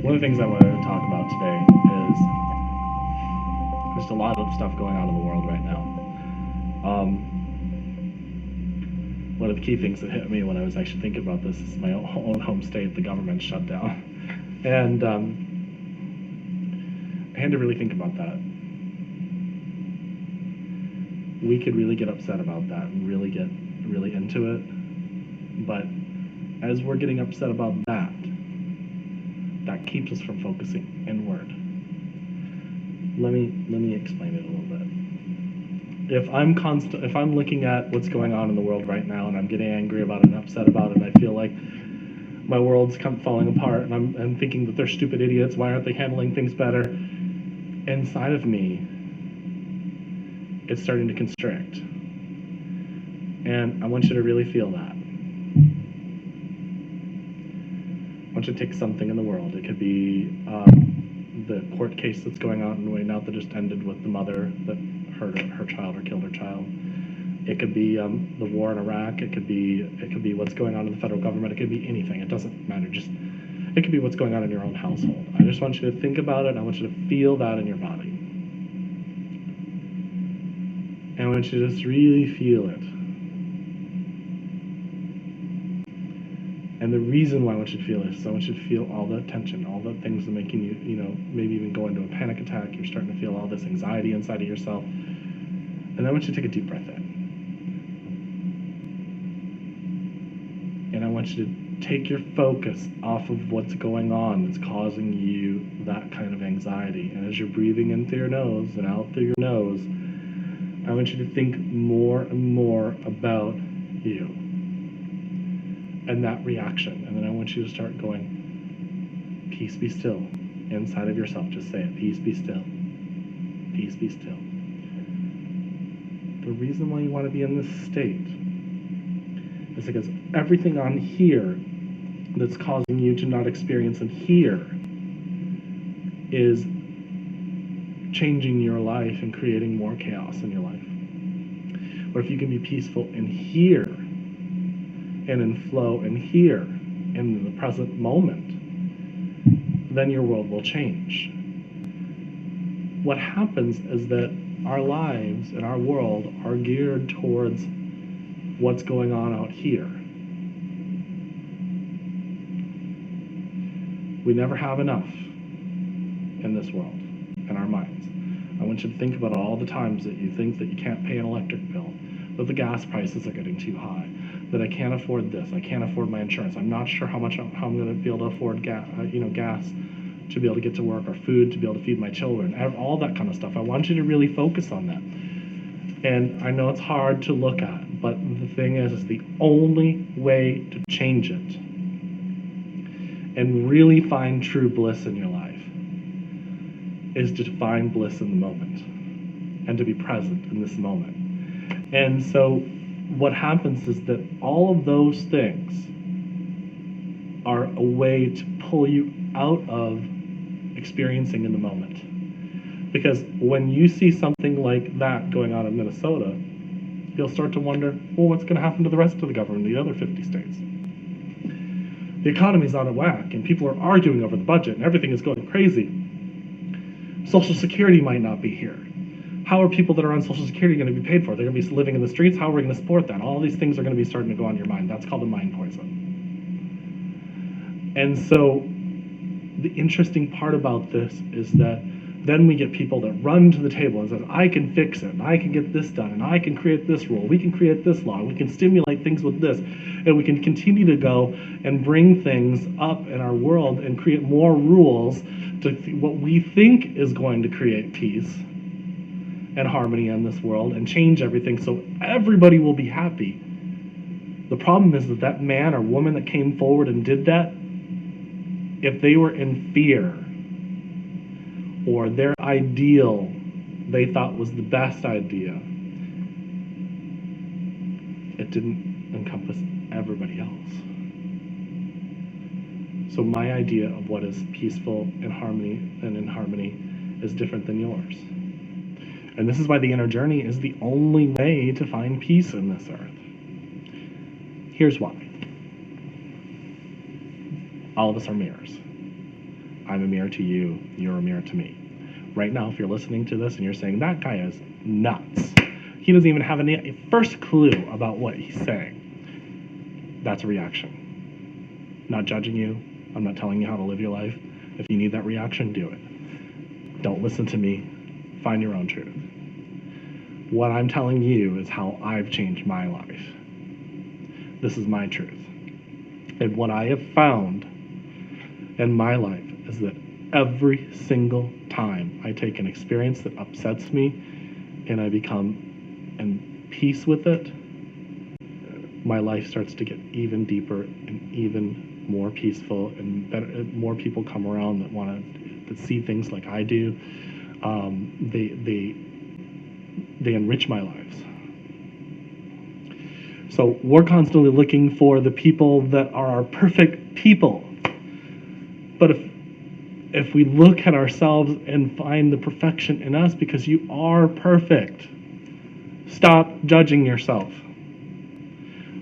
One of the things I wanted to talk about today is just a lot of stuff going on in the world right now. One of the key things that hit me when I was actually thinking about this is my own home state, the government shut down. And I had to really think about that. We could really get upset about that and really get really into it. But as we're getting upset about that, that keeps us from focusing inward. Let me explain it a little bit. If I'm looking at what's going on in the world right now and I'm getting angry about it and upset about it, and I feel like my world's falling apart, and I'm thinking that they're stupid idiots, why aren't they handling things better? Inside of me, it's starting to constrict. And I want you to really feel that. I want you to take something in the world. It could be the court case that's going on right now that just ended with the mother that hurt her child or killed her child. It could be the war in Iraq. It could be what's going on in the federal government. It could be anything. It doesn't matter. It could be what's going on in your own household. I just want you to think about it. I want you to feel that in your body. And I want you to just really feel it. And the reason why I want you to feel this is I want you to feel all the tension, all the things that are making you, maybe even go into a panic attack. You're starting to feel all this anxiety inside of yourself. And I want you to take a deep breath in. And I want you to take your focus off of what's going on that's causing you that kind of anxiety. And as you're breathing in through your nose and out through your nose, I want you to think more and more about you and that reaction. And then I want you to start going, peace be still, inside of yourself. Just say it, peace be still. Peace be still. The reason why you want to be in this state is because everything on here that's causing you to not experience in here is changing your life and creating more chaos in your life. But if you can be peaceful in here and in flow in here in the present moment, then your world will change. What happens is that our lives and our world are geared towards what's going on out here. We never have enough in this world, in our minds. I want you to think about all the times that you think that you can't pay an electric bill, that the gas prices are getting too high, that I can't afford this, I can't afford my insurance, I'm not sure how I'm going to be able to afford gas to be able to get to work, or food to be able to feed my children, all that kind of stuff. I want you to really focus on that. And I know it's hard to look at, but the thing is the only way to change it and really find true bliss in your life is to find bliss in the moment and to be present in this moment. And so what happens is that all of those things are a way to pull you out of experiencing in the moment. Because when you see something like that going on in Minnesota, you'll start to wonder, well, what's going to happen to the rest of the government in the other 50 states? The economy's out of whack, and people are arguing over the budget, and everything is going crazy. Social Security might not be here. How are people that are on Social Security going to be paid for? They're going to be living in the streets. How are we going to support that? All these things are going to be starting to go on your mind. That's called a mind poison. And so the interesting part about this is that then we get people that run to the table and says, I can fix it, and I can get this done, and I can create this rule, we can create this law, we can stimulate things with this, and we can continue to go and bring things up in our world and create more rules to what we think is going to create peace and harmony in this world and change everything so everybody will be happy. The problem is that man or woman that came forward and did that, if they were in fear, or their ideal they thought was the best idea, it didn't encompass everybody else. So my idea of what is peaceful and in harmony is different than yours. And this is why the inner journey is the only way to find peace in this earth. Here's why. All of us are mirrors. I'm a mirror to you, you're a mirror to me. Right now, if you're listening to this and you're saying, that guy is nuts, he doesn't even have a first clue about what he's saying, that's a reaction. Not judging you, I'm not telling you how to live your life. If you need that reaction, do it. Don't listen to me, find your own truth. What I'm telling you is how I've changed my life. This is my truth. And what I have found in my life is that every single time I take an experience that upsets me and I become in peace with it, my life starts to get even deeper and even more peaceful, and better. More people come around that want to see things like I do. They enrich my lives. So we're constantly looking for the people that are our perfect people. But if we look at ourselves and find the perfection in us, because you are perfect, stop judging yourself.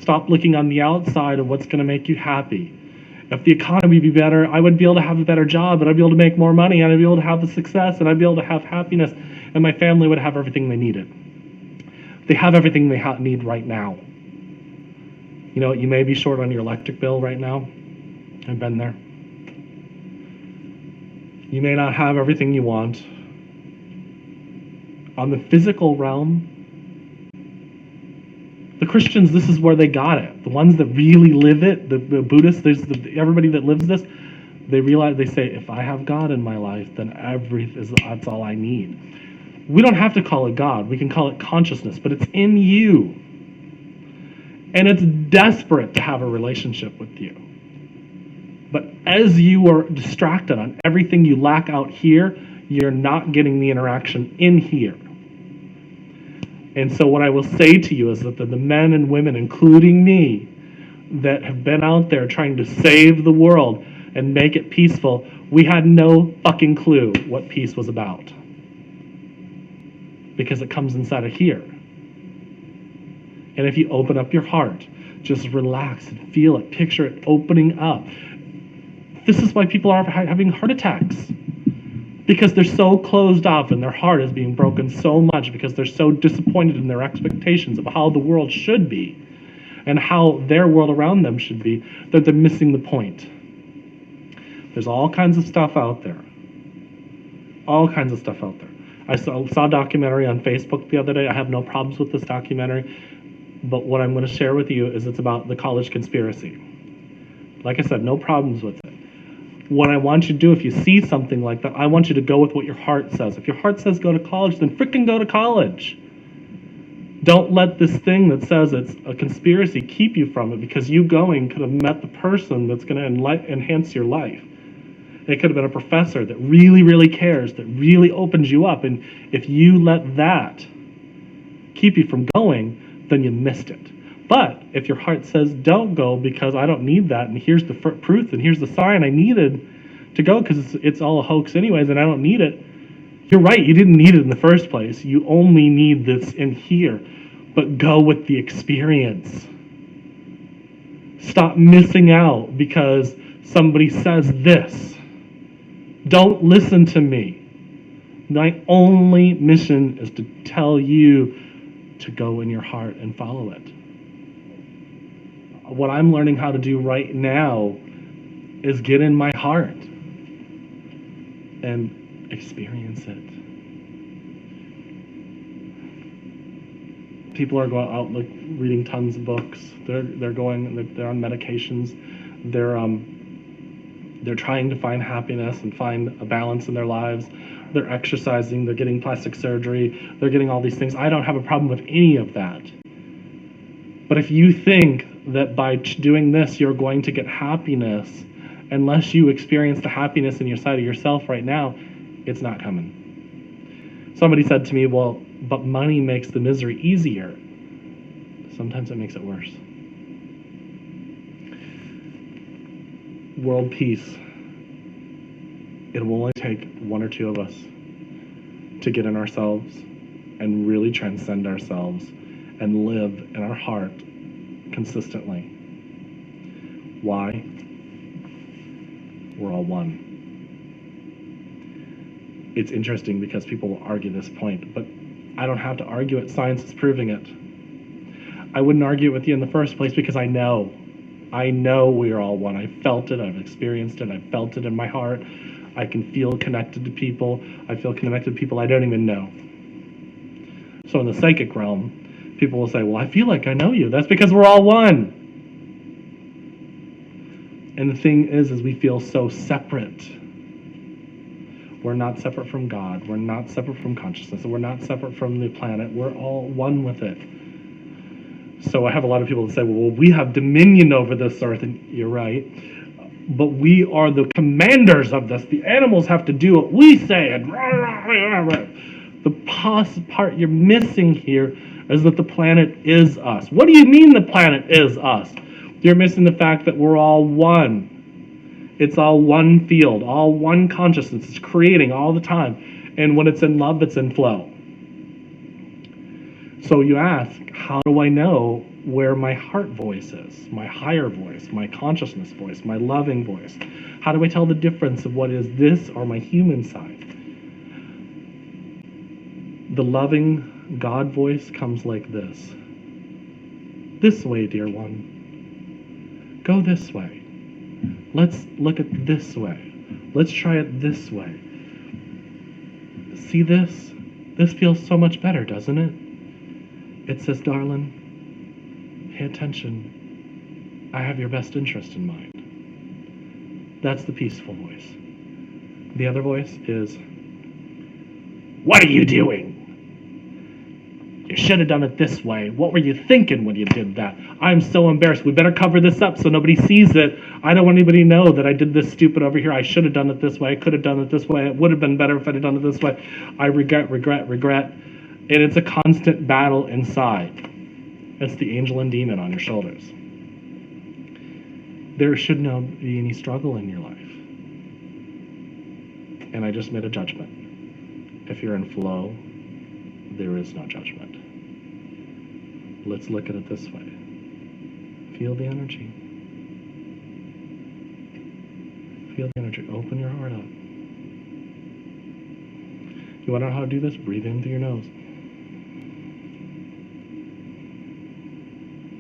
Stop looking on the outside of what's going to make you happy. If the economy would be better, I would be able to have a better job, and I'd be able to make more money, and I'd be able to have the success, and I'd be able to have happiness, and my family would have everything they needed. They have everything they need right now. You know, you may be short on your electric bill right now. I've been there. You may not have everything you want. On the physical realm, the Christians, this is where they got it. The ones that really live it, the Buddhists, everybody that lives this, they realize, they say, if I have God in my life, then that's all I need. We don't have to call it God. We can call it consciousness, but it's in you. And it's desperate to have a relationship with you. But as you are distracted on everything you lack out here, you're not getting the interaction in here. And so what I will say to you is that the men and women, including me, that have been out there trying to save the world and make it peaceful, we had no fucking clue what peace was about. Because it comes inside of here. And if you open up your heart, just relax and feel it, picture it opening up. This is why people are having heart attacks. Because they're so closed off and their heart is being broken so much because they're so disappointed in their expectations of how the world should be and how their world around them should be, that they're missing the point. There's all kinds of stuff out there. All kinds of stuff out there. I saw a documentary on Facebook the other day. I have no problems with this documentary. But what I'm going to share with you is it's about the college conspiracy. Like I said, no problems with it. What I want you to do, if you see something like that, I want you to go with what your heart says. If your heart says go to college, then frickin' go to college. Don't let this thing that says it's a conspiracy keep you from it, because you going could have met the person that's going to enhance your life. It could have been a professor that really, really cares, that really opens you up. And if you let that keep you from going, then you missed it. But if your heart says don't go because I don't need that, and here's the proof, and here's the sign I needed to go because it's all a hoax anyways and I don't need it, you're right, you didn't need it in the first place. You only need this in here. But go with the experience. Stop missing out because somebody says this. Don't listen to me. My only mission is to tell you to go in your heart and follow it. What I'm learning how to do right now is get in my heart and experience it. People are going out reading tons of books. They're on medications. They're trying to find happiness and find a balance in their lives. They're exercising. They're getting plastic surgery. They're getting all these things. I don't have a problem with any of that. But if you think that by doing this, you're going to get happiness. Unless you experience the happiness in your side of yourself right now, it's not coming. Somebody said to me, well, but money makes the misery easier. Sometimes it makes it worse. World peace. It will only take one or two of us to get in ourselves and really transcend ourselves and live in our heart consistently. Why? We're all one. It's interesting because people will argue this point, but I don't have to argue it. Science is proving it. I wouldn't argue it with you in the first place because I know we are all one. I felt it, I've experienced it, I've felt it in my heart. I can feel connected to people. I feel connected to people I don't even know. So in the psychic realm, people will say, well, I feel like I know you. That's because we're all one. And the thing is we feel so separate. We're not separate from God. We're not separate from consciousness. We're not separate from the planet. We're all one with it. So I have a lot of people that say, well, we have dominion over this earth, and you're right. But we are the commanders of this. The animals have to do what we say. The part you're missing here is that the planet is us. What do you mean the planet is us? You're missing the fact that we're all one. It's all one field, all one consciousness. It's creating all the time. And when it's in love, it's in flow. So you ask, how do I know where my heart voice is, my higher voice, my consciousness voice, my loving voice? How do I tell the difference of what is this or my human side? The loving God voice comes like this. This way, dear one. Go this way. Let's look at this way. Let's try it this way. See this? This feels so much better, doesn't it? It says, darling, pay attention. I have your best interest in mind. That's the peaceful voice. The other voice is, what are you doing? You should have done it this way. What were you thinking when you did that? I'm so embarrassed. We better cover this up so nobody sees it. I don't want anybody to know that I did this stupid over here. I should have done it this way. I could have done it this way. It would have been better if I'd have done it this way. I regret. And it's a constant battle inside. It's the angel and demon on your shoulders. There should not be any struggle in your life. And I just made a judgment. If you're in flow, there is no judgment. Let's look at it this way. Feel the energy. Feel the energy. Open your heart up. You want to know how to do this? Breathe in through your nose.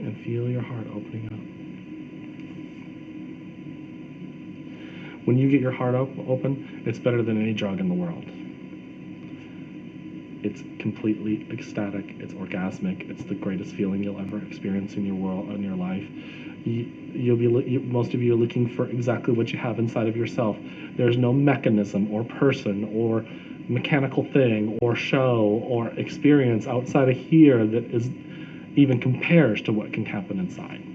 And feel your heart opening up. When you get your heart open, it's better than any drug in the world. It's completely ecstatic. It's orgasmic. It's the greatest feeling you'll ever experience in your world, in your life. Most of you are looking for exactly what you have inside of yourself. There's no mechanism or person or mechanical thing or show or experience outside of here that is even compares to what can happen inside.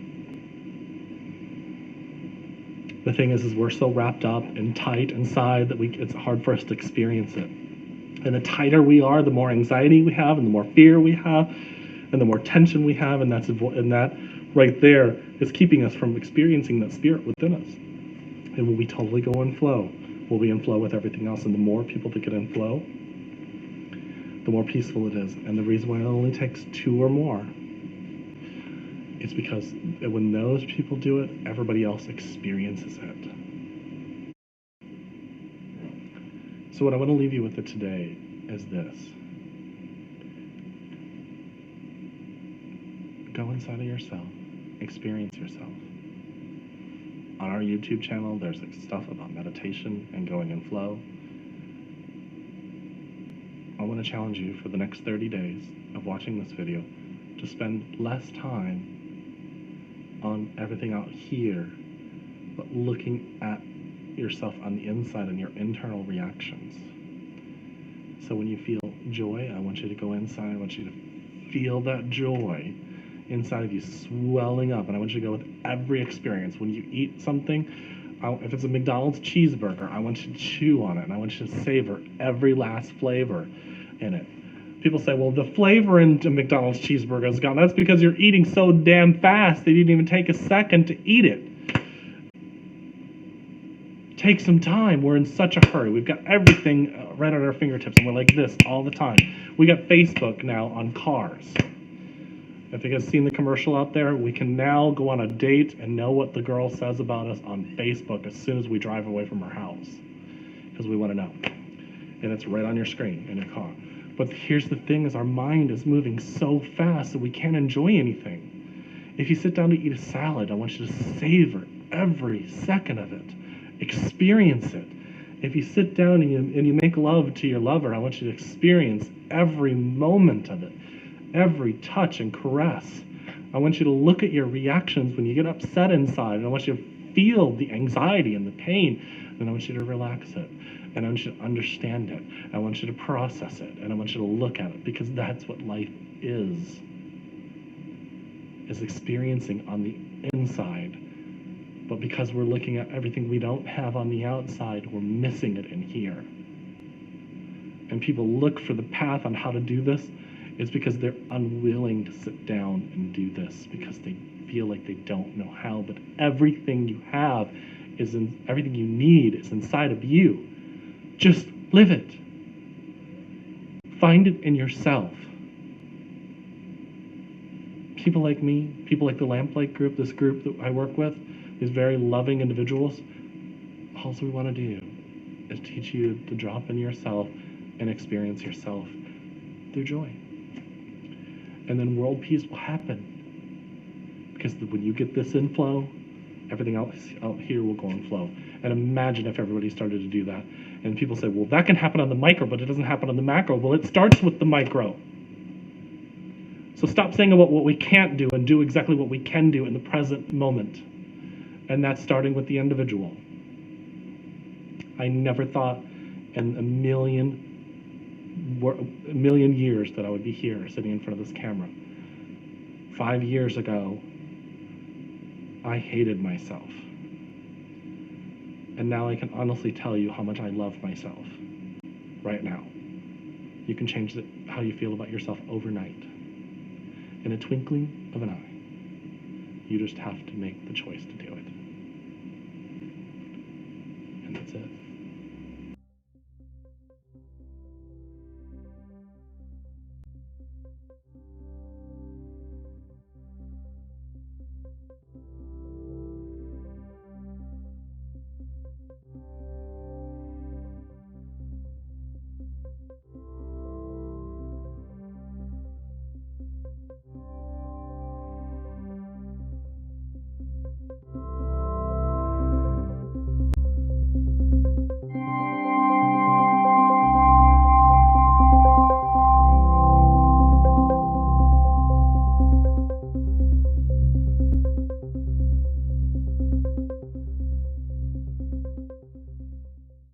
The thing is we're so wrapped up and tight inside that it's hard for us to experience it. And the tighter we are, the more anxiety we have, and the more fear we have, and the more tension we have, and that right there is keeping us from experiencing that spirit within us. And when we totally go in flow, we'll be in flow with everything else. And the more people that get in flow, the more peaceful it is. And the reason why it only takes two or more is because when those people do it, everybody else experiences it. So what I want to leave you with it today is this. Go inside of yourself. Experience yourself. On our YouTube channel, there's stuff about meditation and going in flow. I want to challenge you for the next 30 days of watching this video to spend less time on everything out here, but looking at yourself on the inside and your internal reactions. So when you feel joy, I want you to go inside. I want you to feel that joy inside of you swelling up. And I want you to go with every experience. When you eat something, if it's a McDonald's cheeseburger, I want you to chew on it, and I want you to savor every last flavor in it. People say, well, the flavor in a McDonald's cheeseburger is gone. That's because you're eating so damn fast, they didn't even take a second to eat it. Take some time. We're in such a hurry. We've got everything right at our fingertips, and we're like this all the time. We got Facebook now on cars. If you guys seen the commercial out there, we can now go on a date and know what the girl says about us on Facebook as soon as we drive away from our house, because we want to know. And it's right on your screen in your car. But here's the thing, is our mind is moving so fast that we can't enjoy anything. If you sit down to eat a salad, I want you to savor every second of it. Experience it. If you sit down and you make love to your lover, I want you to experience every moment of it, every touch and caress. I want you to look at your reactions when you get upset inside, and I want you to feel the anxiety and the pain, and I want you to relax it, and I want you to understand it. I want you to process it, and I want you to look at it, because that's what life is experiencing on the inside. But because we're looking at everything we don't have on the outside, we're missing it in here. And people look for the path on how to do this. It's because they're unwilling to sit down and do this, because they feel like they don't know how. But everything you have everything you need is inside of you. Just live it. Find it in yourself. People like me, people like the Lamplight Group, this group that I work with, these very loving individuals, all we want to do is teach you to drop in yourself and experience yourself through joy. And then world peace will happen. Because when you get this in flow, everything else out here will go in flow. And imagine if everybody started to do that. And people say, well, that can happen on the micro, but it doesn't happen on the macro. Well, it starts with the micro. So stop saying about what we can't do and do exactly what we can do in the present moment. And that's starting with the individual. I never thought in a million years that I would be here sitting in front of this camera. 5 years ago, I hated myself. And now I can honestly tell you how much I love myself right now. You can change how you feel about yourself overnight. In a twinkling of an eye. You just have to make the choice to do it. And that's it.